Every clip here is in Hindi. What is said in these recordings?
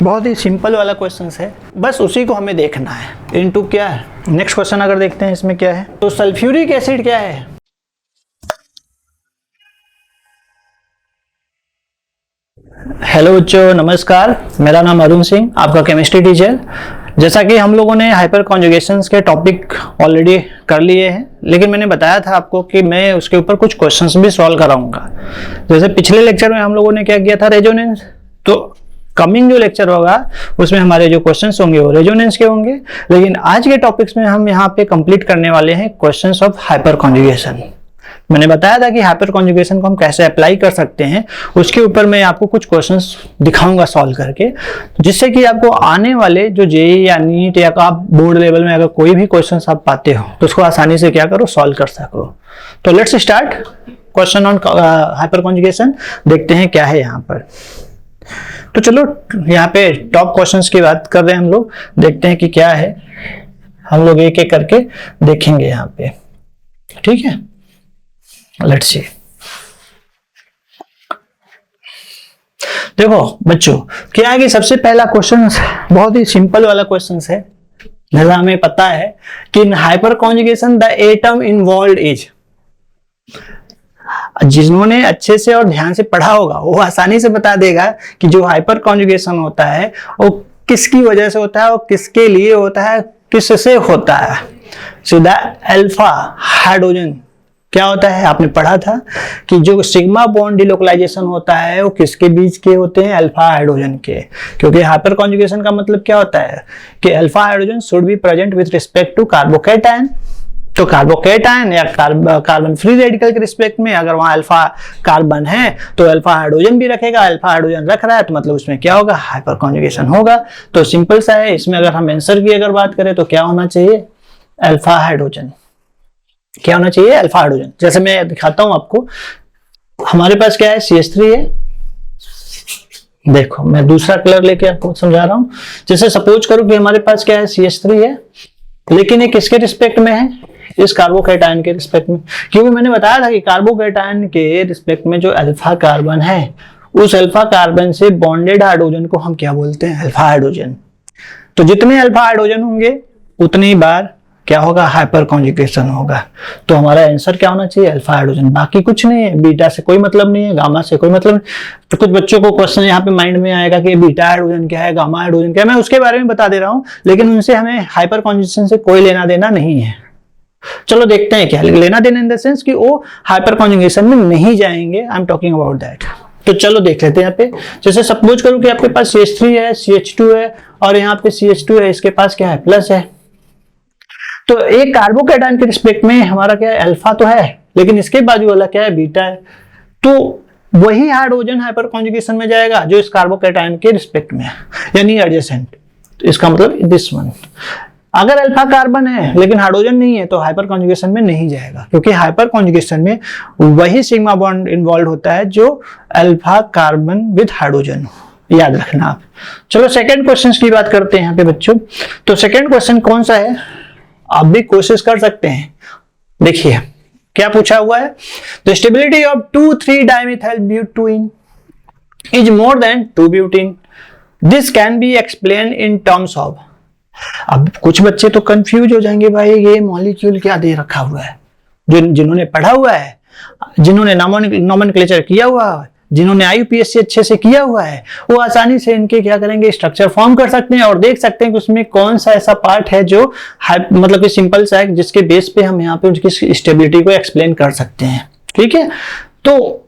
बहुत ही सिंपल वाला क्वेश्चन है, बस उसी को हमें देखना है। इनटू क्या है, नेक्स्ट क्वेश्चन अगर देखते हैं इसमें क्या है, तो सल्फ्यूरिक एसिड क्या है। हेलो बच्चों, नमस्कार। मेरा नाम अरुण सिंह, आपका केमिस्ट्री टीचर। जैसा कि हम लोगों ने हाइपर कॉन्जुगेशंस के टॉपिक ऑलरेडी कर लिए हैं, लेकिन मैंने बताया था आपको कि मैं उसके ऊपर कुछ क्वेश्चंस भी सॉल्व कराऊंगा। जैसे पिछले लेक्चर में हम लोगों ने क्या किया था, रेजोनेंस। तो कमिंग जो लेक्चर होगा उसमें हमारे जो क्वेश्चंस होंगे वो रेजोनेंस के होंगे, लेकिन आज के टॉपिक्स में हम यहाँ पे कंप्लीट करने वाले हैं क्वेश्चंस ऑफ हाइपर कॉन्जुगेशन। मैंने बताया था कि हाइपर कॉन्जुगेशन को हम कैसे अप्लाई कर सकते हैं, उसके ऊपर मैं आपको कुछ क्वेश्चंस दिखाऊंगा सॉल्व करके, जिससे कि आपको आने वाले जो जेईई या नीट या आप बोर्ड लेवल में अगर कोई भी क्वेश्चंस आप पाते हो तो उसको आसानी से क्या करो, सॉल्व कर सको। तो let's start question on hyper conjugation. देखते हैं क्या है यहाँ पर। तो चलो यहाँ पे टॉप क्वेश्चंस की बात कर रहे हैं हम लोग, देखते हैं कि क्या है। हम लोग एक एक करके देखेंगे यहाँ पे, ठीक है। लेट्स सी। देखो बच्चों, क्या है कि सबसे पहला क्वेश्चन बहुत ही सिंपल वाला क्वेश्चन है। जैसा हमें पता है कि in hyperconjugation the atom involved is, जिन्होंने अच्छे से और ध्यान से पढ़ा होगा वो आसानी से बता देगा कि जो हाइपर कॉन्जुगेशन होता है वो किसकी वजह से होता है और किसके लिए होता है, किससे होता है। सीधा अल्फा हाइड्रोजन क्या होता है, आपने पढ़ा था कि जो सिग्मा बॉन्ड डिलोकलाइजेशन होता है वो किसके बीच के होते हैं, अल्फा हाइड्रोजन के। क्योंकि हाइपर कॉन्जुगेशन का मतलब क्या होता है कि alpha hydrogen should be present with respect to carbocation. तो कार्बोकैटायन या कार्बन फ्री रेडिकल के रिस्पेक्ट में अगर वहां अल्फा कार्बन है तो अल्फा हाइड्रोजन भी रखेगा। अल्फा हाइड्रोजन रख रहा है तो मतलब उसमें क्या होगा, हाइपर कॉन्जुगेशन होगा। तो सिंपल सा है। इसमें अगर हम आंसर की अगर बात करें तो क्या होना चाहिए, अल्फा हाइड्रोजन। क्या होना चाहिए, अल्फा हाइड्रोजन। जैसे मैं दिखाता हूं आपको, हमारे पास क्या है, CH3 है। देखो मैं दूसरा कलर लेके आपको समझा रहा हूं। जैसे सपोज करो कि हमारे पास क्या है, CH3 है, लेकिन ये किसके रिस्पेक्ट में है, इस कार्बोकैटायन के रिस्पेक्ट में। क्योंकि मैंने बताया था कि कार्बोकैटायन के रिस्पेक्ट में जो अल्फा कार्बन है, उस अल्फा कार्बन से बॉन्डेड हाइड्रोजन को हम क्या बोलते हैं, अल्फा हाइड्रोजन। तो जितने अल्फा हाइड्रोजन होंगे उतनी बार क्या होगा, हाइपर कॉन्जुगेशन होगा। तो हमारा आंसर क्या होना चाहिए, अल्फा हाइड्रोजन। बाकी कुछ नहीं है, बीटा से कोई मतलब नहीं है, गामा से कोई मतलब नहीं। तो कुछ बच्चों को क्वेश्चन यहाँ पे माइंड में आएगा कि बीटा हाइड्रोजन क्या है, गामा हाइड्रोजन क्या है, मैं उसके बारे में बता दे रहा हूँ, लेकिन उनसे हमें हाइपर कॉन्जुगेशन से कोई लेना देना नहीं है। चलो देखते हैं क्या लेना देना, इन द सेंस कि वो हाइपर कॉन्जुगेशन में नहीं जाएंगे। I am talking about that. तो चलो देख लेते हैं यहाँ पे। जैसे सपोज करो कि आपके पास CH3 है, CH2 है और यहाँ पे CH2 है, इसके पास क्या है, प्लस है। तो एक कार्बोकैटायन के रिस्पेक्ट में हमारा क्या है, अल्फा तो है, लेकिन इसके बाजू वाला क्या है, बीटा है। तो वही हाइड्रोजन हाइपर कॉन्जुगेशन में जाएगा जो इस कार्बोकैटायन के रिस्पेक्ट में है, यानी एडजेसेंट। तो इसका मतलब दिस वन। अगर अल्फा कार्बन है लेकिन हाइड्रोजन नहीं है तो हाइपर कॉन्जुगेशन में नहीं जाएगा, क्योंकि हाइपर कॉन्जुगेशन में वही सिग्मा बॉन्ड इन्वॉल्व होता है जो अल्फा कार्बन विद हाइड्रोजन, याद रखना आप। चलो सेकंड क्वेश्चन की बात करते हैं यहाँ पे बच्चों। तो सेकंड क्वेश्चन कौन सा है, आप भी कोशिश कर सकते हैं। देखिए क्या पूछा हुआ है, the stability of 2,3 dimethyl butane is more than 2 butane, this can be explain in terms of. अब कुछ बच्चे तो कंफ्यूज हो जाएंगे, भाई ये मॉलिक्यूल क्या दे रखा हुआ है। जिन्होंने पढ़ा हुआ है, जिन्होंने नोमेनक्लेचर किया हुआ है, जिन्होंने IUPAC अच्छे से किया हुआ है, वो आसानी से इनके क्या करेंगे, स्ट्रक्चर फॉर्म कर सकते हैं और देख सकते हैं कि उसमें कौन सा ऐसा पार्ट है जो मतलब कि सिंपल सा है, जिसके बेस पे हम यहाँ पे उसकी स्टेबिलिटी को एक्सप्लेन कर सकते हैं। ठीक है। तो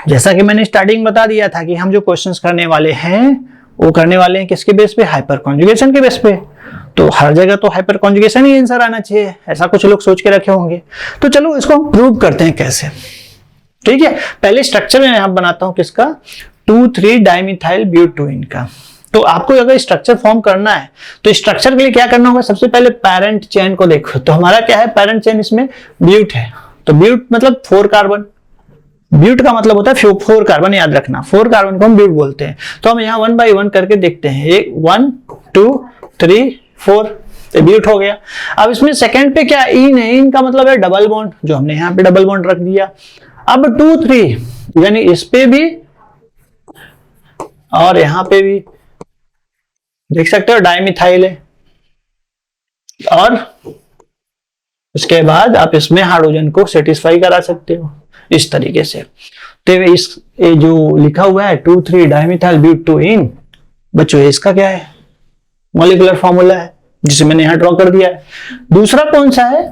जैसा कि मैंने स्टार्टिंग बता दिया था कि हम जो क्वेश्चंस करने वाले हैं वो करने वाले हैं किसके बेस पे, हाइपर कॉन्जुगेशन के बेस पे। तो हर जगह तो हाइपर कॉन्जुगेशन ही आंसर आना चाहिए, ऐसा कुछ लोग सोच के रखे होंगे। तो चलो इसको हम प्रूव करते हैं कैसे। ठीक है, पहले स्ट्रक्चर मैं यहां बनाता हूं किसका, 2,3 डाइमिथाइल ब्यूटेन का। तो आपको अगर स्ट्रक्चर फॉर्म करना है तो स्ट्रक्चर के लिए क्या करना होगा, सबसे पहले पैरेंट चेन को देखो। तो हमारा क्या है, पैरेंट चेन इसमें ब्यूट है। तो ब्यूट मतलब 4 कार्बन, ब्यूट का मतलब होता है 4 कार्बन, याद रखना 4 कार्बन को हम ब्यूट बोलते हैं। तो हम यहाँ 1 by 1 करके देखते हैं, 1 2 3 4, तो ब्यूट हो गया। अब इसमें सेकंड पे क्या, इन है, इन का मतलब है डबल बॉन्ड, जो हमने यहाँ पे डबल बॉन्ड रख दिया। अब 2 3 यानी इस पे भी और यहाँ पे भी देख सकते हो डाइमिथाइल है, और उसके बाद आप इसमें हाइड्रोजन को सेटिस्फाई करा सकते हो इस तरीके से। तो ये जो लिखा हुआ है 2,3 डाइमिथाइल ब्यूटेन, बच्चों इसका क्या है, मॉलिक्यूलर फॉर्मूला है जिसे मैंने यहां ड्रॉ कर दिया है। दूसरा कौन सा है,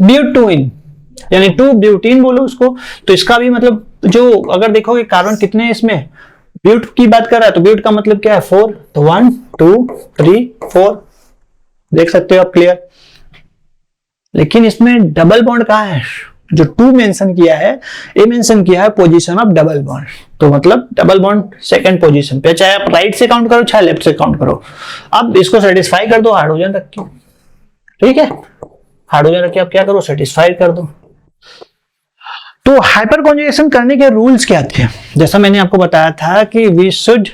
ब्यूटेन, यानी 2 ब्यूटेन बोलो उसको। तो इसका भी मतलब जो अगर देखोगे कार्बन कितने हैं इसमें, ब्यूट की बात कर रहा है तो ब्यूट का मतलब क्या है 4, तो 1 2 3 4 देख सकते हो आप, क्लियर। लेकिन इसमें डबल बॉन्ड कहाँ है, जो 2 मेंशन किया है, ये मेंशन किया है पोजीशन ऑफ डबल बॉन्ड, तो मतलब डबल बॉन्ड सेकंड पोजीशन पे, चाहे आप राइट से काउंट करो चाहे लेफ्ट से काउंट करो। अब इसको सेटिस्फाई कर दो हाइड्रोजन रख के, ठीक है, हाइड्रोजन रख के आप क्या करो, सेटिस्फाई कर दो। तो हाइपर कॉन्जुगेशन करने के रूल्स क्या थे, जैसा मैंने आपको बताया था कि we should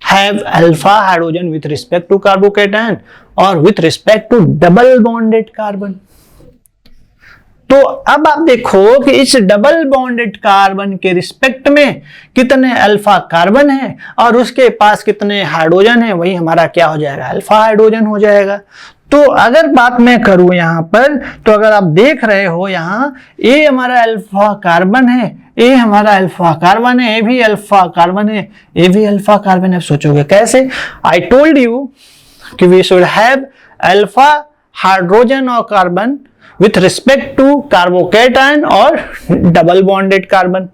have alpha hydrogen with respect to carbocation और with respect to double bonded carbon. तो अब आप देखो कि इस डबल बॉन्डेड कार्बन के रिस्पेक्ट में कितने अल्फा कार्बन है और उसके पास कितने हाइड्रोजन है, वही हमारा क्या हो जाएगा, अल्फा हाइड्रोजन हो जाएगा। तो अगर बात मैं करूं यहां पर, तो अगर आप देख रहे हो यहां ये हमारा अल्फा कार्बन है, ये हमारा अल्फा कार्बन है, ये भी अल्फा कार्बन है, ये भी अल्फा कार्बन है। सोचोगे कैसे, आई टोल्ड यू कि we should have alpha hydrogen और carbon with respect to carbocation और डबल बॉन्डेड कार्बन।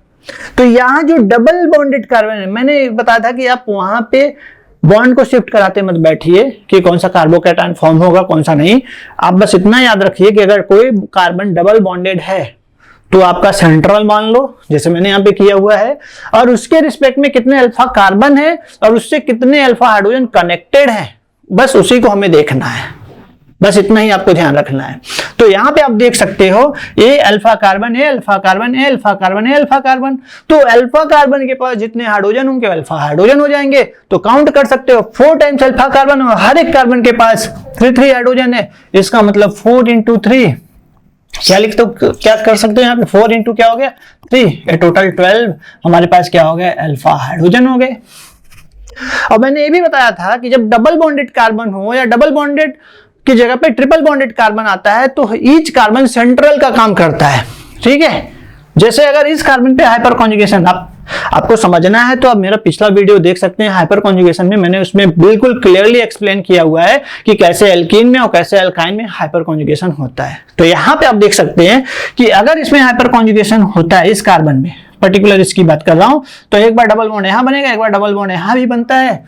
तो यहां जो डबल बॉन्डेड कार्बन है, मैंने बताया था कि आप वहां पे बॉन्ड को शिफ्ट कराते मत बैठिए कि कौन सा कार्बोकेटायन फॉर्म होगा कौन सा नहीं। आप बस इतना याद रखिए कि अगर कोई कार्बन डबल बॉन्डेड है तो आपका सेंट्रल मान लो, जैसे मैंने यहाँ पे किया हुआ है, और उसके रिस्पेक्ट में कितने अल्फा कार्बन है और उससे कितने अल्फा हाइड्रोजन कनेक्टेड है, बस उसी को हमें देखना है, बस इतना ही आपको ध्यान रखना है। तो यहाँ पे आप देख सकते हो ये अल्फा कार्बन है, अल्फा कार्बन है, अल्फा कार्बन है, अल्फा कार्बन। तो अल्फा कार्बन के पास जितने हाइड्रोजन होंगे अल्फा हाइड्रोजन हो जाएंगे। तो काउंट कर सकते हो 4 टाइम्स अल्फा कार्बन और हर एक कार्बन के पास 3 हाइड्रोजन है, इसका मतलब 4 × 3 क्या लिख तो क्या कर सकते हो यहाँ पे, 4 × क्या हो गया 3, ये टोटल 12 हमारे पास क्या हो गया, अल्फा हाइड्रोजन हो गए। और मैंने ये भी बताया था कि जब डबल बॉन्डेड कार्बन हो या डबल बॉन्डेड की जगह पे ट्रिपल बॉन्डेड कार्बन आता है तो ईच कार्बन सेंट्रल का काम करता है, ठीक है। जैसे अगर इस कार्बन पे हाइपर कॉन्जुगेशन आपको समझना है तो आप मेरा पिछला वीडियो देख सकते हैं हाइपर कॉन्जुगेशन में, मैंने उसमें बिल्कुल क्लियरली एक्सप्लेन किया हुआ है कि कैसे एल्कीन में और कैसे अल्काइन में हाइपर कॉन्जुगेशन होता है। तो यहाँ पे आप देख सकते हैं कि अगर इसमें हाइपर कॉन्जुगेशन होता है इस कार्बन में, पर्टिकुलर इसकी बात कर रहा हूं, तो एक बार डबल बॉन्ड यहां बनेगा, एक बार डबल बॉन्ड यहां भी बनता है,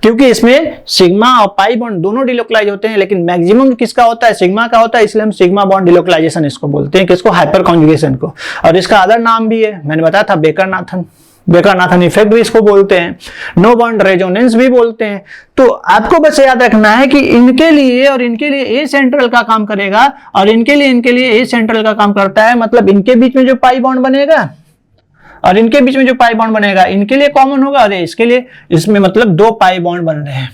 क्योंकि इसमें सिग्मा और पाई बॉन्ड दोनों डिलोकलाइज होते हैं, लेकिन मैक्सिमम किसका होता है, सिग्मा का होता है, इसलिए हम सिग्मा बॉन्ड डिलोकलाइजेशन इसको बोलते हैं, किसको, हाइपर कॉन्जुगेशन को। और इसका अदर नाम भी है, मैंने बताया था बेकर-नाथन इफेक्ट भी इसको बोलते हैं, नो बॉन्ड रेजोनेंस भी बोलते हैं। तो आपको बस याद रखना है कि इनके लिए और इनके लिए ए सेंट्रल का काम करेगा और इनके लिए ए सेंट्रल का काम करता है, मतलब इनके बीच में जो पाई बॉन्ड बनेगा और इनके बीच में जो पाई बॉन्ड बनेगा इनके लिए कॉमन होगा और इसके लिए, इसमें मतलब 2 पाई बॉन्ड बन रहे हैं,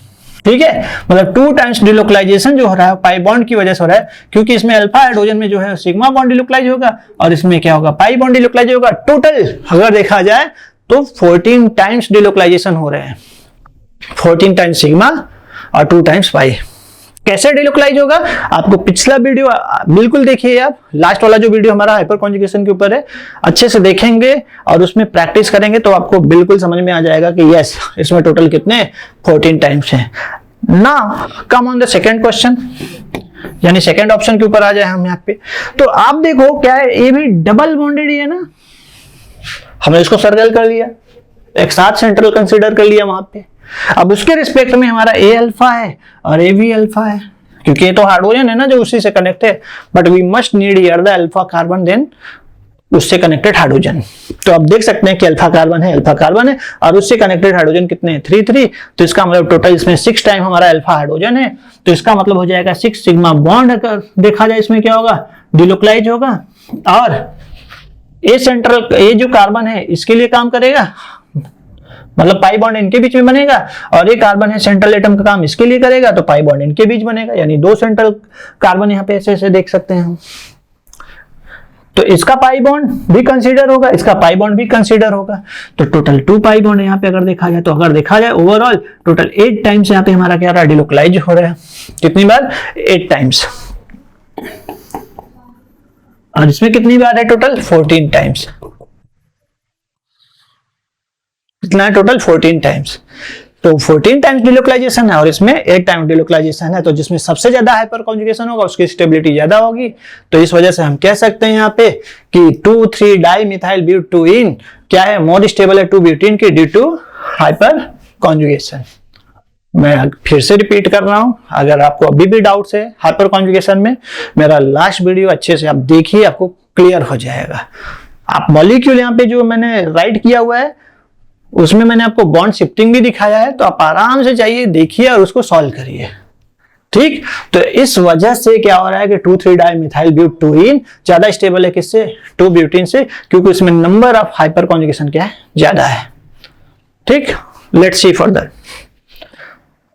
ठीक है। मतलब 2 टाइम्स डिलोकलाइजेशन जो हो रहा है पाई बॉन्ड की वजह से हो रहा है, क्योंकि इसमें अल्फा हाइड्रोजन में जो है सिग्मा बॉन्ड डिलोकलाइज होगा और इसमें क्या होगा, पाई बॉन्ड डिलोकलाइज होगा। टोटल अगर देखा जाए तो 14 टाइम्स डिलोकलाइजेशन हो रहे हैं, 14 टाइम्स सिग्मा और 2 टाइम्स पाई। कैसे डिलोकलाइज होगा, आपको पिछला वीडियो बिल्कुल देखिए, आप लास्ट वाला जो वीडियो हमारा हाइपर कॉन्जुगेशन के ऊपर है अच्छे से देखेंगे और उसमें प्रैक्टिस करेंगे तो आपको बिल्कुल समझ में आ जाएगा कि यस इसमें टोटल कितने 14 टाइम्स हैं। ना come on the second question, यानी सेकंड ऑप्शन के ऊपर आ जाए हम यहाँ पे। तो आप देखो क्या है, ये भी डबल बॉन्डेड ही है ना, हमने इसको सर्कल कर लिया, एक साथ सेंट्रल कंसीडर कर लिया वहां पे। अब उसके रिस्पेक्ट में हमारा ए अल्फा है और ए भी अल्फा है, क्योंकि ये तो हाइड्रोजन है ना जो उसी से कनेक्ट है, but we must need here the alpha carbon then उससे कनेक्टेड हाइड्रोजन। तो आप देख सकते हैं कि अल्फा कार्बन है और उससे कनेक्टेड हाइड्रोजन कितने हैं 3, तो इसका मतलब टोटल इसमें 6 टाइम हमारा अल्फा हाइड्रोजन है, तो इसका मतलब हो जाएगा 6 सिग्मा बॉन्ड। अगर देखा जाए इसमें क्या होगा, डिलोकलाइज होगा और ए सेंट्रल, ए जो कार्बन है इसके लिए काम करेगा, मतलब पाई बॉन्ड इनके बीच में बनेगा, और ये कार्बन है सेंट्रल एटम का काम इसके लिए करेगा तो पाई बॉन्ड इनके बीच बनेगा, यानी 2 सेंट्रल कार्बन यहाँ पे ऐसे ऐसे देख सकते हैं हम। तो इसका पाई बॉन्ड भी कंसीडर होगा, इसका पाई बॉन्ड भी कंसीडर होगा, तो टोटल 2 पाई बॉन्ड यहाँ पे अगर देखा जाए, तो अगर देखा जाए ओवरऑल टोटल 8 टाइम्स यहाँ पे हमारा क्या रहा है, डिलोकलाइज हो रहा है। कितनी बार? 8 टाइम्स। और इसमें कितनी बार है? Total 14 times. कितना है? Total 14 times. तो 14 टाइम्स डिलोकलाइजेशन है और इसमें 8 टाइम डिलोकलाइजेशन है, तो जिसमें सबसे ज्यादा हाइपर कॉन्जुगेशन होगा उसकी स्टेबिलिटी ज्यादा होगी। तो इस वजह से हम कह सकते हैं यहाँ पे कि 2,3 डाइमिथाइल ब्यूटेन क्या है? मोर स्टेबल है 2-ब्यूटेन की ड्यू टू हाइपर कॉन्जुगेशन। मैं फिर से रिपीट कर रहा हूं, अगर आपको अभी भी डाउट्स है हाइपर कॉन्जुगेशन में, मेरा लास्ट वीडियो अच्छे से आप देखिए, आपको क्लियर हो जाएगा। आप मॉलिक्यूल यहाँ पे जो मैंने राइट किया हुआ है उसमें मैंने आपको बॉन्ड शिफ्टिंग भी दिखाया है, तो आप आराम से जाइए देखिए और उसको सॉल्व करिए। ठीक, तो इस वजह से क्या हो रहा है कि 2,3 डाइमिथाइल ब्यूटेन ज्यादा स्टेबल है किससे? 2-ब्यूटेन से, क्योंकि इसमें नंबर ऑफ हाइपर कॉन्जुगेशन क्या है? ज्यादा है। ठीक, लेट्स सी फर्दर।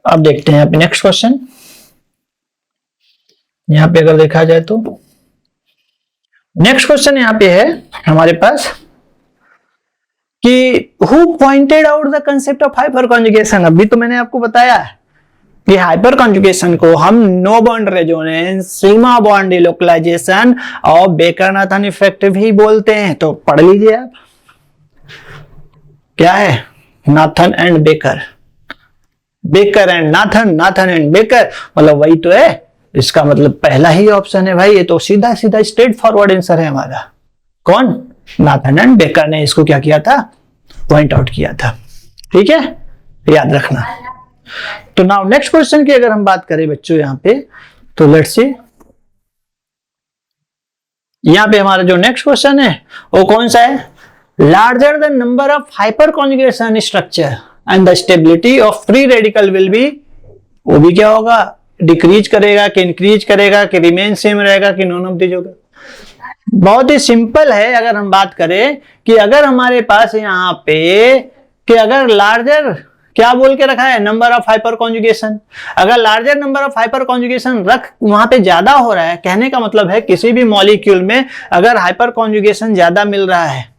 अब देखते हैं यहाँ नेक्स्ट क्वेश्चन। यहाँ पे अगर देखा जाए तो नेक्स्ट क्वेश्चन यहाँ पे है हमारे पास कि who pointed out the concept of hyper conjugation. अभी तो मैंने आपको बताया कि हाइपर कॉन्जुगेशन को हम no bond resonance, sigma bond delocalization और बेकर-नाथन इफेक्ट भी बोलते हैं। तो पढ़ लीजिए आप, क्या है? Nathan and Baker, Baker and Nathan, Nathan and Baker, मतलब वही तो है। इसका मतलब पहला ही ऑप्शन है भाई, ये तो सीधा सीधा स्ट्रेट फॉरवर्ड आंसर है हमारा। कौन? नाथन एंड बेकर ने इसको क्या किया था? पॉइंट आउट किया था। ठीक है, याद रखना। तो नाउ नेक्स्ट क्वेश्चन की अगर हम बात करें बच्चों यहाँ पे, तो लेट्स सी, यहाँ पे हमारा जो नेक्स्ट क्वेश्चन है वो कौन सा है? Larger the number of hyper conjugation structure and the stability of free radical will be, वो भी क्या होगा? डिक्रीज करेगा कि इंक्रीज करेगा कि रिमेन सेम रहेगा कि नॉन ऑफ दिस होगा? बहुत ही सिंपल है। अगर हम बात करें कि अगर हमारे पास यहाँ पे कि अगर लार्जर क्या बोल के रखा है? Number of hyperconjugation. अगर larger number of hyperconjugation रख वहां पे ज्यादा हो रहा है, कहने का मतलब है किसी भी मॉलिक्यूल में अगर हाइपर कॉन्जुगेशन ज्यादा मिल रहा है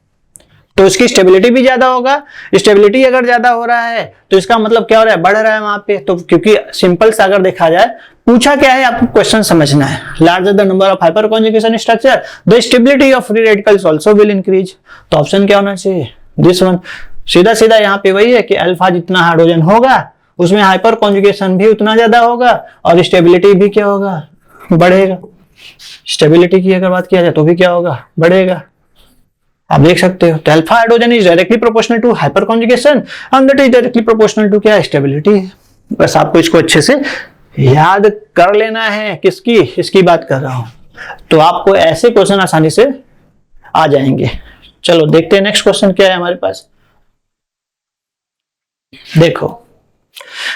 तो उसकी स्टेबिलिटी भी ज्यादा होगा। स्टेबिलिटी अगर ज्यादा हो रहा है तो इसका मतलब क्या हो रहा है? बढ़ रहा है वहां पे। तो क्योंकि सिंपल सा अगर देखा जाए, पूछा क्या है आपको क्वेश्चन समझना है, larger the number of hyper conjugation structure the stability of free radicals also will increase. तो ऑप्शन क्या होना चाहिए? This one. सीधा सीधा यहाँ पे वही है कि अल्फा जितना हाइड्रोजन होगा उसमें हाइपर कॉन्जुगेशन भी उतना ज्यादा होगा और स्टेबिलिटी भी क्या होगा? बढ़ेगा। स्टेबिलिटी की अगर बात किया जाए तो भी क्या होगा? बढ़ेगा। आप देख सकते हो, तो alpha hydrogen is directly proportional to hyperconjugation and that is directly proportional to क्या? स्टेबिलिटी। बस आपको इसको अच्छे से याद कर लेना है। किसकी? इसकी बात कर रहा हूं। तो आपको ऐसे क्वेश्चन आसानी से आ जाएंगे। चलो देखते हैं नेक्स्ट क्वेश्चन क्या है हमारे पास। देखो,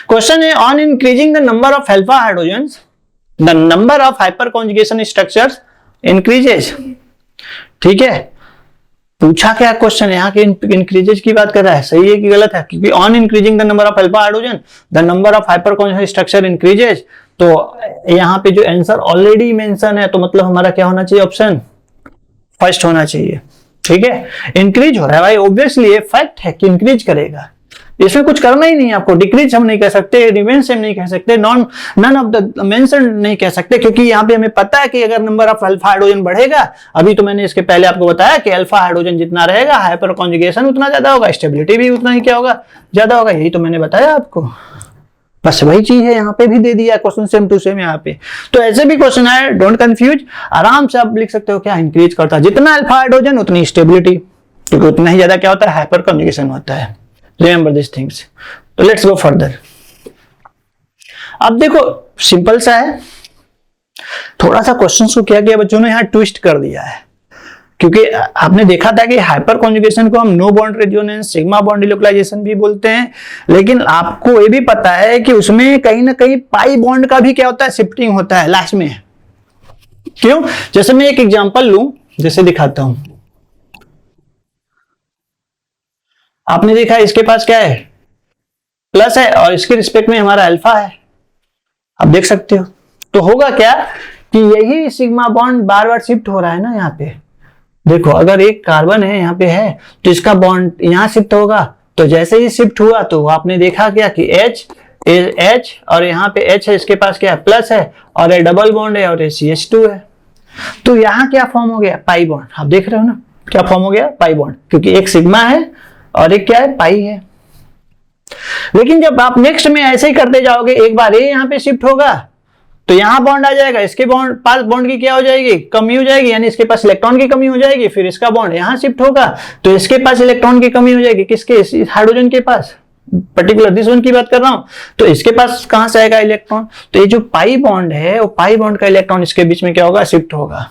क्वेश्चन है on increasing the number of alpha hydrogens the number of hyper conjugation structures increases. ठीक है, पूछा क्या क्वेश्चन यहाँ के इंक्रीजेज की बात कर रहा है, सही है कि गलत है? क्योंकि on increasing the number of alpha hydrogen the number of hyper conjugation structure increases. तो यहाँ पे जो आंसर ऑलरेडी मेंशन है, तो मतलब हमारा क्या होना चाहिए? ऑप्शन फर्स्ट होना चाहिए। ठीक है, इंक्रीज हो रहा है भाई, ऑब्वियसली फैक्ट है कि इंक्रीज करेगा। इसमें कुछ करना ही नहीं है आपको। डिक्रीज हम नहीं कह सकते, रिमेन सेम नहीं कह सकते, नन ऑफ द मेंशन नहीं कह सकते, क्योंकि यहाँ पे हमें पता है कि अगर नंबर ऑफ अल्फा हाइड्रोजन बढ़ेगा, अभी तो मैंने इसके पहले आपको बताया कि अल्फा हाइड्रोजन जितना रहेगा हाइपर कॉन्जुगेशन उतना ज्यादा होगा, स्टेबिलिटी भी उतना ही क्या होगा? ज्यादा होगा। यही तो मैंने बताया आपको। बस वही चीज है, यहाँ पे भी दे दिया क्वेश्चन सेम टू सेम यहाँ पे। तो ऐसे भी क्वेश्चन है, डोंट कंफ्यूज। आराम से आप लिख सकते हो क्या? इंक्रीज करता है जितना अल्फा हाइड्रोजन उतनी स्टेबिलिटी, क्योंकि उतना ही ज्यादा क्या होता है? हाइपर कॉन्जुगेशन होता है। Remember these things. तो let's go further. अब देखो, सिंपल सा है। थोड़ा सा क्वेश्चन को क्या किया बच्चों ने? यहाँ ट्विस्ट कर दिया है, क्योंकि आपने देखा था कि हाइपर कॉन्जुगेशन को हम no bond resonance, sigma bond delocalization भी बोलते हैं, लेकिन आपको ये भी पता है कि उसमें कहीं ना कहीं पाई बॉन्ड का भी क्या होता है? शिफ्टिंग होता है लास्ट में। क्यों? जैसे मैं एक एग्जांपल लूं, जैसे दिखाता हूं। आपने देखा इसके पास क्या है? प्लस है और इसके रिस्पेक्ट में हमारा अल्फा है, आप देख सकते हो। तो होगा क्या कि यही सिग्मा बॉन्ड बार बार शिफ्ट हो रहा है ना यहाँ पे, देखो अगर एक कार्बन है यहाँ पे है तो इसका बॉन्ड यहाँ शिफ्ट होगा, तो जैसे ही शिफ्ट हुआ तो आपने देखा क्या कि H और यहाँ पे H है, इसके पास क्या है प्लस है और ये डबल बॉन्ड है और ये CH2 है। तो यहाँ क्या फॉर्म हो गया पाई बॉन्ड। आप देख रहे हो ना क्या फॉर्म हो गया पाई बॉन्ड, क्योंकि एक सिग्मा है और एक क्या है पाई है। लेकिन जब आप नेक्स्ट में ऐसे ही करते जाओगे, एक बार ये यहाँ पे शिफ्ट होगा तो यहाँ बॉन्ड आ जाएगा, इसके बॉन्ड पास बॉन्ड की क्या हो जाएगी कमी हो जाएगी, यानी इसके पास इलेक्ट्रॉन की कमी हो जाएगी। फिर इसका बॉन्ड यहाँ शिफ्ट होगा तो इसके पास इलेक्ट्रॉन की कमी हो जाएगी, किसके हाइड्रोजन के पास, पर्टिकुलर दिस वन की बात कर रहा हूं। तो इसके पास कहां से आएगा इलेक्ट्रॉन, तो ये जो पाई बॉन्ड है वो पाई बॉन्ड का इलेक्ट्रॉन इसके बीच में क्या होगा शिफ्ट होगा।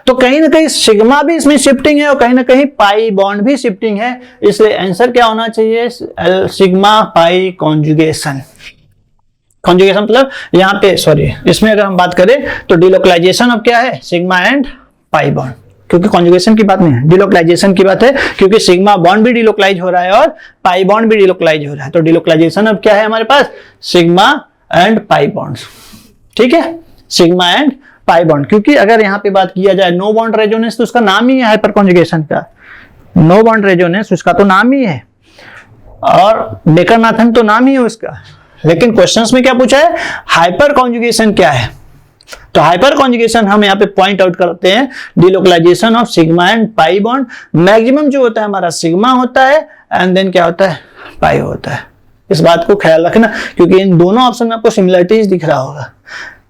तो कहीं ना कहीं सिग्मा भी इसमें शिफ्टिंग है और कहीं ना कहीं पाई बॉन्ड भी शिफ्टिंग है, इसलिए आंसर क्या होना चाहिए सिग्मा पाई कॉन्जुगेशन। कॉन्जुगेशन मतलब यहाँ पे सॉरी इसमें अगर हम बात करें तो डिलोकलाइजेशन ऑफ क्या है सिग्मा एंड पाई बॉन्ड, क्योंकि कॉन्जुगेशन की बात नहीं है डिलोकलाइजेशन की बात है, क्योंकि सिग्मा बॉन्ड भी डिलोकलाइज हो रहा है और पाई बॉन्ड भी डिलोकलाइज हो रहा है। तो डिलोकलाइजेशन अब क्या है हमारे पास सिग्मा एंड पाई बॉन्ड्स, ठीक है सिग्मा एंड पाई बॉन्ड। क्योंकि अगर यहाँ पे बात किया जाए नो बॉन्ड रेजोनेंस तो उसका नाम ही है हाइपर कॉन्जुगेशन का, नो बॉन्ड रेजोनेंस उसका तो नाम ही है और बेकर-नाथन तो नाम ही है उसका। लेकिन क्वेश्चंस में क्या पूछा है हाइपर कॉन्जुगेशन क्या है, तो हाइपर कॉन्जुगेशन हम यहाँ पे पॉइंट आउट करते हैं delocalisation of sigma and pi bond. Maximum जो होता है हमारा सिग्मा होता है एंड देन क्या होता है पाई होता है। इस बात को ख्याल रखना क्योंकि इन दोनों ऑप्शन में आपको सिमिलरिटीज दिख रहा होगा।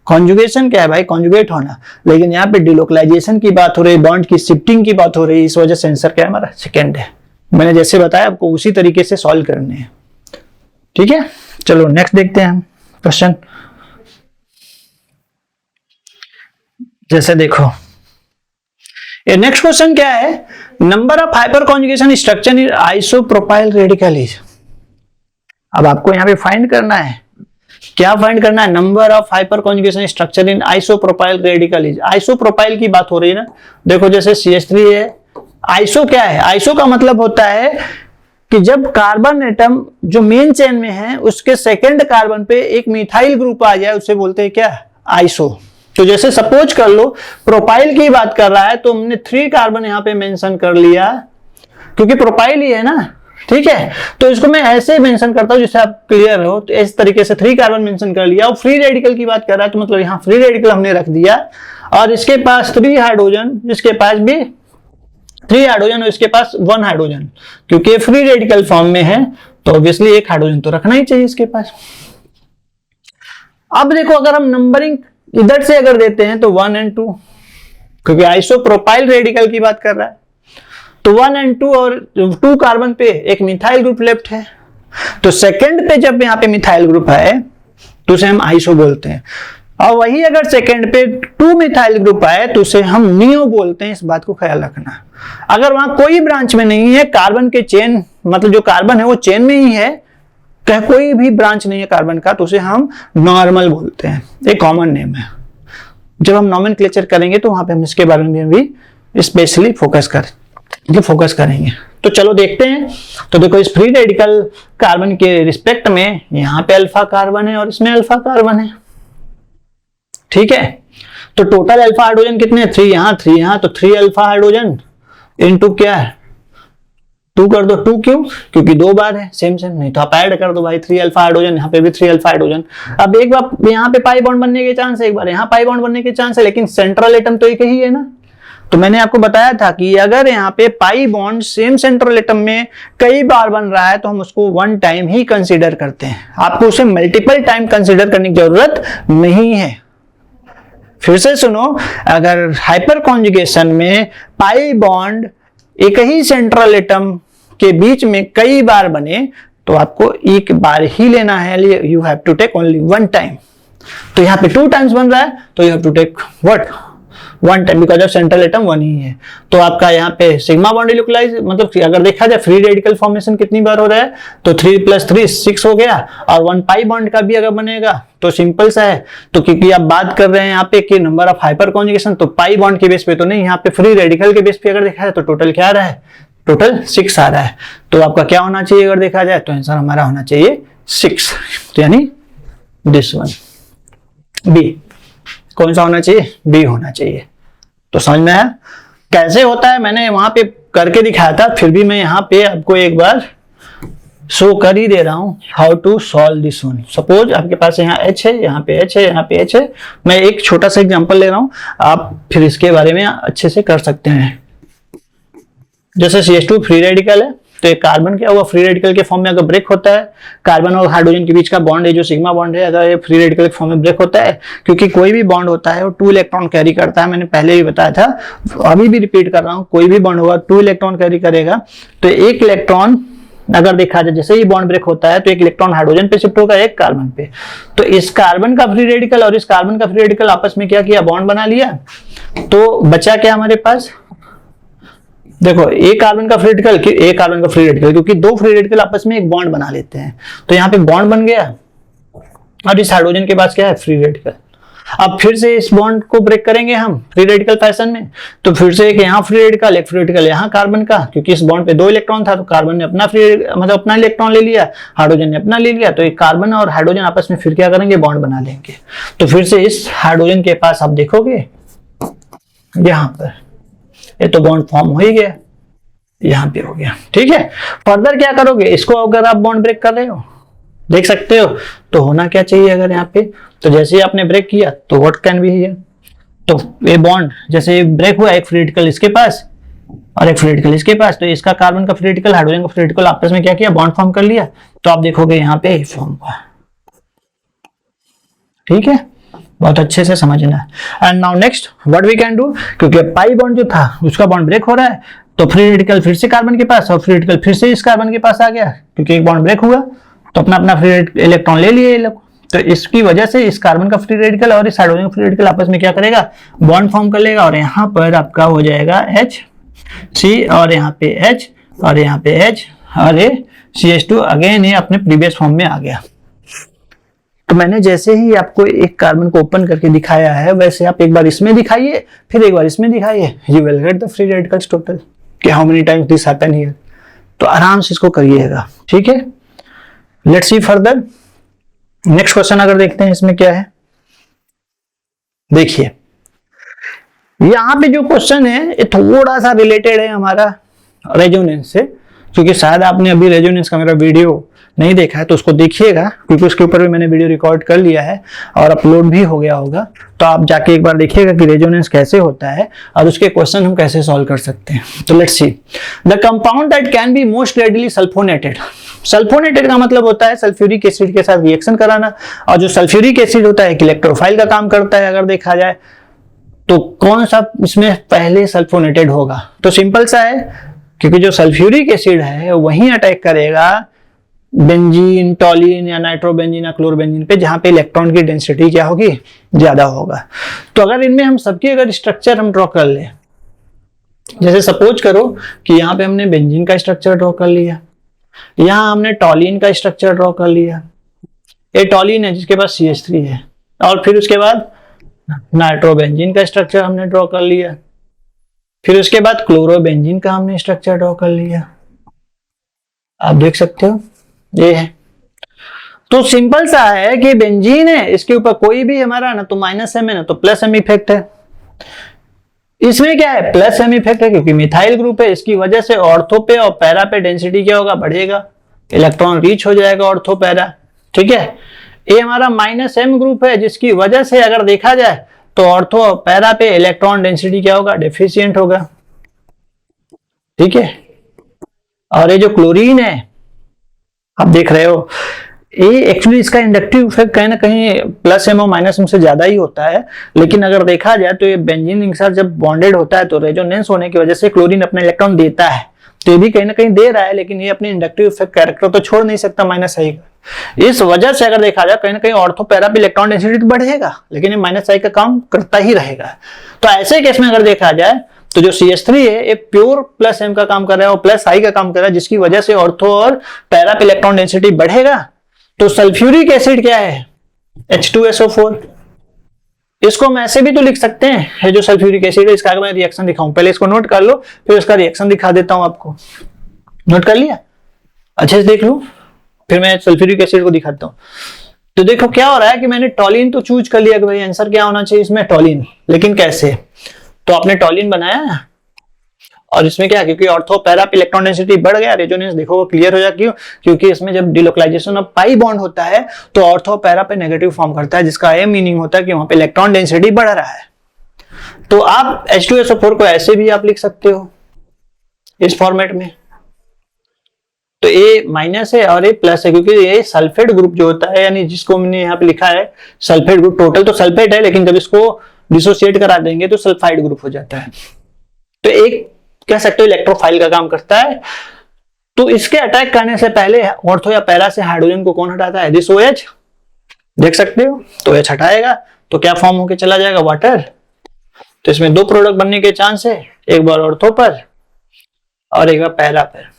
कॉन्जुगेशन क्या है भाई कॉन्जुगेट होना, लेकिन यहाँ पे डिलोकलाइजेशन की बात हो रही है, बॉन्ड की शिफ्टिंग की बात हो रही है, इस वजह से आंसर क्या है हमारा सेकेंड है। मैंने जैसे बताया आपको उसी तरीके से सॉल्व करने हैं, ठीक है। चलो नेक्स्ट देखते हैं हम क्वेश्चन। जैसे देखो ये नेक्स्ट क्वेश्चन क्या है, number of hyper conjugation structure in isopropyl radical is. अब आपको यहाँ पे फाइंड करना है, क्या फाइंड करना है number of hyper conjugation structure in isopropyl radical is. Isopropyl की बात हो रही है ना, देखो जैसे CH3 है, आइसो क्या है, आइसो का मतलब होता है कि जब कार्बन एटम जो मेन चेन में है उसके सेकंड कार्बन पे एक मिथाइल ग्रुप आ जाए उसे बोलते हैं क्या आइसो। तो जैसे सपोज कर लो प्रोपाइल की बात कर रहा है तो हमने 3 कार्बन यहाँ पे मेंशन कर लिया क्योंकि प्रोपाइल ही है ना, ठीक है। तो इसको मैं ऐसे मेंशन करता हूं जिससे आप क्लियर हो, तो इस तरीके से 3 कार्बन मेंशन कर लिया। और फ्री रेडिकल की बात कर रहा है तो मतलब यहाँ फ्री रेडिकल हमने रख दिया और इसके पास 3 हाइड्रोजन, इसके पास भी 3 हाइड्रोजन और इसके पास 1 हाइड्रोजन, क्योंकि फ्री रेडिकल फॉर्म में है तो ऑब्वियसली 1 हाइड्रोजन तो रखना ही चाहिए इसके पास। अब देखो अगर हम नंबरिंग इधर से अगर देते हैं तो 1 और 2, क्योंकि आइसोप्रोपाइल रेडिकल की बात कर रहा है तो 1 और 2 और 2 कार्बन पे एक मिथाइल ग्रुप लेफ्ट है, तो सेकंड पे जब यहाँ पे मिथाइल ग्रुप है तो उसे हम आइसो बोलते हैं। और वही अगर सेकंड पे 2 मिथाइल ग्रुप आए तो उसे हम नियो बोलते हैं। इस बात को ख्याल रखना। अगर वहां कोई ब्रांच में नहीं है कार्बन के चेन, मतलब जो कार्बन है वो चेन में ही है, कोई भी ब्रांच नहीं है कार्बन का, तो उसे हम नॉर्मल बोलते हैं, एक कॉमन नेम है। जब हम नॉमेनक्लेचर करेंगे तो वहां पे हम इसके बारे में भी स्पेशली फोकस करेंगे। तो चलो देखते हैं। तो देखो इस फ्री रेडिकल कार्बन के रिस्पेक्ट में यहाँ पे अल्फा कार्बन है और इसमें अल्फा कार्बन है, ठीक है। तो टोटल अल्फा हाइड्रोजन कितने 3 यहाँ, तो 3 अल्फा हाइड्रोजन इनटू क्या है 2 कर दो। 2 क्यों, क्योंकि 2 बार है सेम, नहीं तो आप ऐड कर दो भाई 3 अल्फा हाइड्रोजन, यहाँ पे भी 3 अल्फा हाइड्रोजन। अब एक बार यहाँ पे पाई बॉन्ड बनने के चांस है, एक बार यहाँ पाई बॉन्ड बनने के चांस है, लेकिन सेंट्रल एटम तो एक ही है ना। तो मैंने आपको बताया था कि अगर यहाँ पे pi bond same central atom में कई बार बन रहा है तो हम उसको 1 टाइम ही कंसीडर करते हैं, आपको उसे मल्टीपल टाइम कंसीडर करने की जरूरत नहीं है। फिर से सुनो, अगर हाइपर कॉन्जुगेशन में पाई बॉन्ड एक ही सेंट्रल एटम के बीच में कई बार बने तो आपको एक बार ही लेना है, you have to take only 1 time. तो यहाँ पे 2 टाइम्स बन रहा है तो you have to take what 1 time, because of central atom 1 ही है। तो आपका यहाँ पे सिग्मा बॉन्ड डिलोकलाइज, मतलब अगर देखा जाए फ्री रेडिकल फॉर्मेशन कितनी बार हो रहा है तो 3 + 3 6 हो गया, और 1 पाई बॉन्ड का भी अगर बनेगा तो सिंपल सा है। तो क्योंकि आप बात कर रहे हैं यहाँ पे कि नंबर ऑफ हाइपर कॉन्जुगेशन, तो पाई बॉन्ड के बेस पे तो नहीं, यहाँ पे फ्री रेडिकल के बेस पे अगर देखा जाए तो टोटल क्या आ रहा है, टोटल 6 आ रहा है। तो आपका क्या होना चाहिए अगर देखा जाए तो आंसर हमारा होना चाहिए 6, तो यानी दिस वन बी। कौन सा होना चाहिए, बी होना चाहिए। तो समझ में आया। कैसे होता है मैंने वहां पे करके दिखाया था, फिर भी मैं यहाँ पे आपको एक बार शो कर ही दे रहा हूं how to solve this one. Suppose आपके पास यहाँ H है, यहाँ पे H है, यहाँ पे H है। मैं एक छोटा सा एग्जांपल ले रहा हूं, आप फिर इसके बारे में अच्छे से कर सकते हैं। जैसे CH2 फ्री रेडिकल है, तो एक कार्बन क्या हुआ, फ्री रेडिकल के फॉर्म में अगर ब्रेक होता है, कार्बन और हाइड्रोजन के बीच का बॉन्ड है जो सिग्मा बॉन्ड है, अगर ये फ्री रेडिकल के फॉर्म में ब्रेक होता है, क्योंकि कोई भी बॉन्ड होता है वो 2 इलेक्ट्रॉन कैरी करता है, मैंने पहले भी बताया था, अभी भी रिपीट कर रहा हूं, कोई भी बॉन्ड होगा 2 इलेक्ट्रॉन कैरी करेगा। तो एक इलेक्ट्रॉन अगर देखा जाए, जैसे ही बॉन्ड ब्रेक होता है तो एक इलेक्ट्रॉन हाइड्रोजन पे शिफ्ट होगा, एक कार्बन पे। तो इस कार्बन का फ्री रेडिकल और इस कार्बन का फ्री रेडिकल आपस में क्या किया, बॉन्ड बना लिया। तो बचा क्या हमारे पास, देखो एक कार्बन का फ्री रेडिकल, एक कार्बन का फ्री रेडिकल, क्योंकि 2 फ्री रेडिकल आपस में एक बॉन्ड बना लेते हैं, तो यहाँ पे बॉन्ड बन गया। और इस हाइड्रोजन के पास क्या है, फ्री रेडिकल। अब फिर से इस बॉन्ड को ब्रेक करेंगे हम फ्री रेडिकल फैशन में, तो फिर से एक यहाँ फ्री रेडिकल, एक फ्री रेडिकल यहाँ कार्बन का, क्योंकि इस बॉन्ड पे 2 इलेक्ट्रॉन था, तो कार्बन ने अपना मतलब अपना इलेक्ट्रॉन ले लिया, हाइड्रोजन ने अपना ले लिया, तो एक कार्बन और हाइड्रोजन आपस में फिर क्या करेंगे, बॉन्ड बना लेंगे। तो फिर से इस हाइड्रोजन के पास आप देखोगे यहाँ पर ये तो बॉन्ड फॉर्म हो ही गया, यहाँ पे हो गया, ठीक है। फर्दर क्या करोगे, इसको अगर आप बॉन्ड ब्रेक कर रहे हो, देख सकते हो, तो होना क्या चाहिए अगर यहाँ पे, तो जैसे ही आपने ब्रेक किया तो व्हाट कैन बी हियर, तो ये बॉन्ड जैसे ब्रेक हुआ, एक फ्री रेडिकल इसके पास और एक फ्री रेडिकल इसके पास, तो इसका कार्बन का फ्री रेडिकल हाइड्रोजन का फ्री रेडिकल आपस में क्या किया, बॉन्ड फॉर्म कर लिया। तो आप देखोगे यहाँ पे फॉर्म हुआ, ठीक है, बहुत अच्छे से समझना है। And now next what we can do, क्योंकि पाई बॉन्ड जो था उसका बॉन्ड ब्रेक हो रहा है, तो फ्री रेडिकल फिर से कार्बन के पास और फ्री रेडिकल फिर से इस कार्बन के पास आ गया, क्योंकि एक बॉन्ड ब्रेक हुआ तो अपना अपना फ्री इलेक्ट्रॉन ले लिए ये लोग। तो इसकी वजह से इस कार्बन का फ्री रेडिकल और इस हाइड्रोजन का फ्री रेडिकल आपस में क्या करेगा, बॉन्ड फॉर्म कर लेगा, और यहाँ पर आपका हो जाएगा HC और यहाँ पे H और यहाँ पे H और ये CH2 अगेन ये अपने प्रीवियस फॉर्म में आ गया। तो मैंने जैसे ही आपको एक कार्बन को ओपन करके दिखाया है, वैसे आप एक बार इसमें दिखाइए, फिर एक बार इसमें दिखाइए, you will get the free radicals total कि how many times this happen here. तो आराम से इसको करिएगा, ठीक है। Let's see further, next question अगर देखते हैं इसमें क्या है, देखिए यहां पे जो क्वेश्चन है ये थोड़ा सा रिलेटेड है हमारा रेजोनेंस से, क्योंकि शायद आपने अभी रेजोनेंस का मेरा वीडियो नहीं देखा है तो उसको देखिएगा, क्योंकि उसके ऊपर भी मैंने वीडियो रिकॉर्ड कर लिया है और अपलोड भी हो गया होगा। तो आप जाके एक बार देखिएगा कि रेजोनेंस कैसे होता है और उसके क्वेश्चन हम कैसे सॉल्व कर सकते हैं। तो let's see, the compound that can be most readily sulphonated. Sulphonated का मतलब होता है सल्फ्यूरिक एसिड के साथ रिएक्शन कराना, और जो सल्फ्यूरिक एसिड होता है इलेक्ट्रोफाइल का काम करता है। अगर देखा जाए तो कौन सा इसमें पहले सल्फोनेटेड होगा, तो सिंपल सा है, क्योंकि जो सल्फ्यूरिक एसिड है वही अटैक करेगा बेंजीन, टॉलिन या नाइट्रोबेंजीन या क्लोरोबेंजीन पे, जहां पे इलेक्ट्रॉन की डेंसिटी क्या होगी, ज्यादा होगा। तो अगर इनमें हम सबकी अगर स्ट्रक्चर हम ड्रॉ कर ले, जैसे सपोज करो कि यहाँ पे हमने बेंजीन का स्ट्रक्चर ड्रॉ कर लिया, यहाँ हमने टॉलिन का स्ट्रक्चर ड्रॉ कर लिया, ये टॉलिन है जिसके पास CH3 है, और फिर उसके बाद नाइट्रोबेंजीन का स्ट्रक्चर हमने ड्रॉ कर लिया, फिर उसके बाद क्लोरोबेंजीन का हमने स्ट्रक्चर ड्रॉ कर लिया। आप देख सकते हो ये है। तो सिंपल सा है कि बेंजीन है, इसके ऊपर कोई भी हमारा ना तो -M है ना तो +M इफेक्ट है। इसमें क्या है, +M इफेक्ट है क्योंकि मिथाइल ग्रुप है, इसकी वजह से ऑर्थो पे और पैरा पे डेंसिटी क्या होगा, बढ़ेगा, इलेक्ट्रॉन रीच हो जाएगा ऑर्थो पैरा, ठीक है। ये हमारा -M ग्रुप है, जिसकी वजह से अगर देखा जाए तो ऑर्थो और पैरा पे इलेक्ट्रॉन डेंसिटी क्या होगा, डेफिशिएंट होगा, ठीक है। और ये जो क्लोरीन है आप देख रहे हो, ये एक्चुअली इसका इंडक्टिव इफेक्ट कहीं ना कहीं +M और -M से ज्यादा ही होता है, लेकिन अगर देखा जाए तो ये बेंजीन के साथ जब बॉन्डेड होता है तो रेजोनेंस होने की वजह से क्लोरीन अपना इलेक्ट्रॉन देता है, तो ये भी कहीं ना कहीं दे रहा है, लेकिन ये अपने इंडक्टिव इफेक्ट कैरेक्टर तो छोड़ नहीं सकता -I का। इस वजह से अगर देखा जाए कहीं ना कहीं ऑर्थो पैरा पे इलेक्ट्रॉन डेंसिटी बढ़ेगा, लेकिन ये -I का काम करता ही रहेगा। तो ऐसे केस में अगर देखा जाए तो जो CH3 है ये प्योर +M का काम कर रहा है और +I का काम कर रहा है, जिसकी वजह से ऑर्थो और पैरा पे इलेक्ट्रॉन डेंसिटी बढ़ेगा। तो सल्फ्यूरिक एसिड क्या है, H2SO4। इसको हम ऐसे भी तो लिख सकते हैं, ये जो सल्फ्यूरिक एसिड है इसका अगर मैं रिएक्शन दिखाऊं, पहले इसको नोट कर लो फिर उसका रिएक्शन दिखा देता हूं आपको। नोट कर लिया, अच्छे से देख लो, फिर मैं सल्फ्यूरिक एसिड को दिखाता हूं। तो देखो क्या हो रहा है कि मैंने टॉलिन तो चूज कर लिया कि भाई आंसर क्या होना चाहिए इसमें, टॉलिन, लेकिन कैसे। तो आपने टॉलिन बनाया और इसमें क्या, क्योंकि ऑर्थो पैरा पे इलेक्ट्रॉन डेंसिटी बढ़ गया, रेजोनेंस देखो क्लियर हो जाए। क्यों? क्योंकि इसमें जब डिलोकलाइजेशन ऑफ पाई बॉन्ड होता है तो ऑर्थो पैरा पे नेगेटिव फॉर्म करता है, जिसका ये मीनिंग होता है कि वहां पे इलेक्ट्रॉन डेंसिटी बढ़ रहा है। तो आप H2SO4 को ऐसे भी आप लिख सकते हो इस फॉर्मेट में, तो ए माइनस है और ए प्लस है, क्योंकि ये सल्फेट ग्रुप जो होता है, यानी जिसको मैंने यहाँ पे लिखा है सल्फेट ग्रुप, टोटल तो सल्फेट है लेकिन जब इसको डिसोसिएट करा देंगे तो सल्फाइड ग्रुप हो जाता है। तो एक कह सकते हो इलेक्ट्रोफाइल का काम करता है। तो इसके अटैक करने से पहले ऑर्थो या पैरा से हाइड्रोजन को कौन हटाता है? दिस OH, देख सकते हो। तो OH हटाएगा तो क्या फॉर्म होके चला जाएगा? वाटर। तो इसमें दो प्रोडक्ट बनने के चांस है, एक बार ऑर्थो पर और एक बार पैरा पर।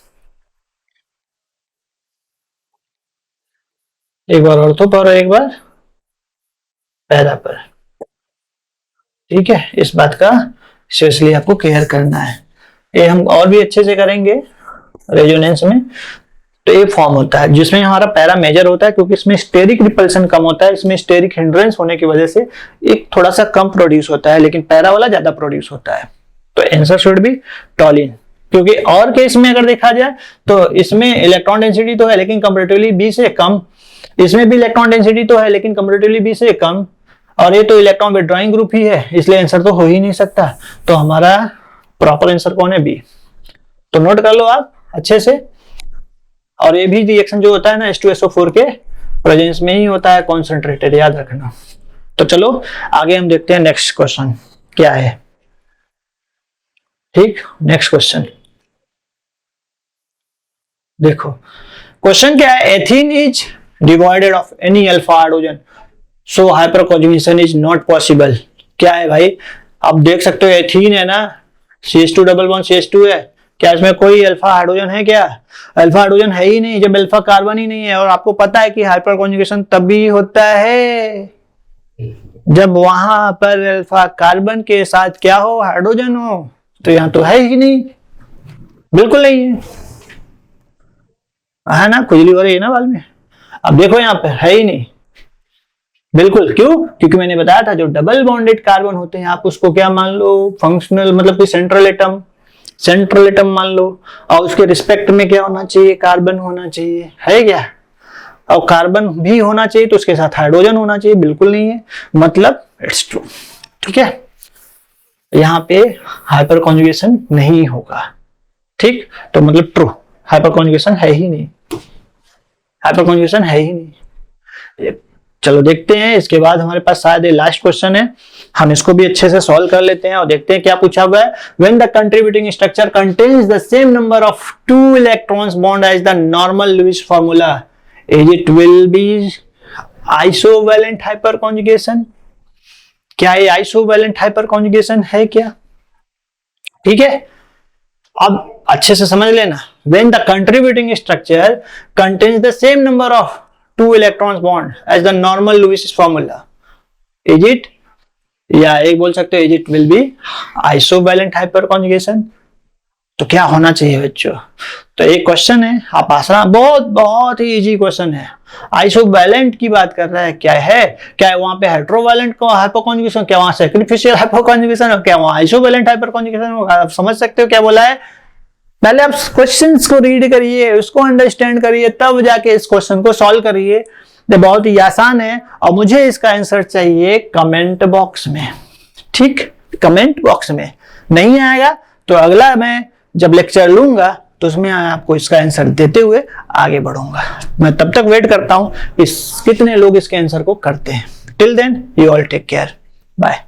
एक बार ऑर्थो पर और एक बार पैरा पर। ठीक है, इस बात का स्पेशली आपको केयर करना है। ये हम और भी अच्छे से करेंगे रेजोनेंस में। तो ये फॉर्म होता है जिसमें हमारा पैरा मेजर होता है, क्योंकि इसमें स्टेरिक रिपल्सन कम होता है, इसमें स्टेरिक हिंड्रेंस होने की वजह से एक थोड़ा सा कम प्रोड्यूस होता है, लेकिन पैरा वाला ज्यादा प्रोड्यूस होता है। तो आंसर शुड बी टॉलिन। क्योंकि और केस में अगर देखा जाए तो इसमें इलेक्ट्रॉन डेंसिटी तो है लेकिन कंपैरेटिवली बी से कम, इसमें भी इलेक्ट्रॉन डेंसिटी तो है लेकिन कंपैरेटिवली बी से कम, और ये तो इलेक्ट्रॉन विड्रॉइंग ग्रुप ही है, इसलिए आंसर तो हो ही नहीं सकता। तो हमारा प्रॉपर आंसर कौन है? बी। तो नोट कर लो आप अच्छे से। और ये भी रिएक्शन जो होता है ना H2SO4 के प्रेजेंस में ही होता है, कॉन्सेंट्रेटेड, याद रखना। तो चलो आगे हम देखते हैं नेक्स्ट क्वेश्चन क्या है। ठीक, नेक्स्ट क्वेश्चन देखो। क्वेश्चन क्या है? Ethene is devoided of any alpha hydrogen so hyperconjugation is not possible. क्या है भाई? आप देख सकते हो एथीन है ना, CH2 डबल बॉन्ड CH2 है, क्या इसमें कोई अल्फा हाइड्रोजन है? क्या अल्फा हाइड्रोजन है ही नहीं, जब अल्फा कार्बन ही नहीं है। और आपको पता है कि हाइपर कॉन्जुगेशन तभी होता है जब वहां पर अल्फा कार्बन के साथ क्या हो? हाइड्रोजन हो। तो यहां तो है ही नहीं, बिल्कुल नहीं है ना, खुजली हो रही है ना बाल में। अब देखो यहाँ पे है ही नहीं बिल्कुल। क्यों? क्योंकि मैंने बताया था जो डबल बॉन्डेड कार्बन होते हैं आप उसको क्या मान लो? फंक्शनल, मतलब कि सेंट्रल एटम मान लो, और उसके रिस्पेक्ट में क्या होना चाहिए? कार्बन होना चाहिए, है क्या? और कार्बन भी होना चाहिए तो उसके साथ हाइड्रोजन होना चाहिए, बिल्कुल नहीं है, मतलब इट्स ट्रू। ठीक है, यहाँ पे हाइपर कॉन्जुगेशन नहीं होगा। ठीक, तो मतलब ट्रू, हाइपर कॉन्जुगेशन है ही नहीं, हाइपर कॉन्जुगेशन है ही नहीं। चलो देखते हैं, इसके बाद हमारे पास शायद लास्ट क्वेश्चन है, हम इसको भी अच्छे से सॉल्व कर लेते हैं और देखते हैं क्या पूछा हुआ है। When the contributing structure contains the same number of 2 electrons bond as the normal Lewis formula, it will be isovalent hyperconjugation. क्या ये आइसोवैलेंट हाइपर कॉन्जुगेशन है क्या? ठीक है, अब अच्छे से समझ लेना। When the contributing structure contains the same number of 2 electrons bond as the normal Lewis formula, is it, या एक बोल सकते हो, is it will be isovalent hyperconjugation। तो क्या होना चाहिए बच्चों? तो एक क्वेश्चन है, आप आसान, बहुत ही इजी क्वेश्चन है। आइसोवैलेंट की बात कर रहा है, क्या है? क्या है वहां पे हेट्रोवैलेंट को हाइपरकॉन्जुगेशन, क्या वहां सैक्रिफिशियल हाइपरकॉन्जुगेशन हो, क्या वहां आइसोवैलेंट हाइपरकॉन्जुगेशन होगा? आप समझ सकते हो क्या बोला है। पहले आप क्वेश्चंस को रीड करिए, उसको अंडरस्टैंड करिए, तब जाके इस क्वेश्चन को सॉल्व करिए। ये बहुत ही आसान है और मुझे इसका आंसर चाहिए कमेंट बॉक्स में। ठीक, कमेंट बॉक्स में नहीं आएगा तो अगला मैं जब लेक्चर लूंगा तो उसमें आपको इसका आंसर देते हुए आगे बढ़ूंगा। मैं तब तक वेट करता हूं कितने लोग इसके आंसर को करते हैं। Till then you all take care, bye.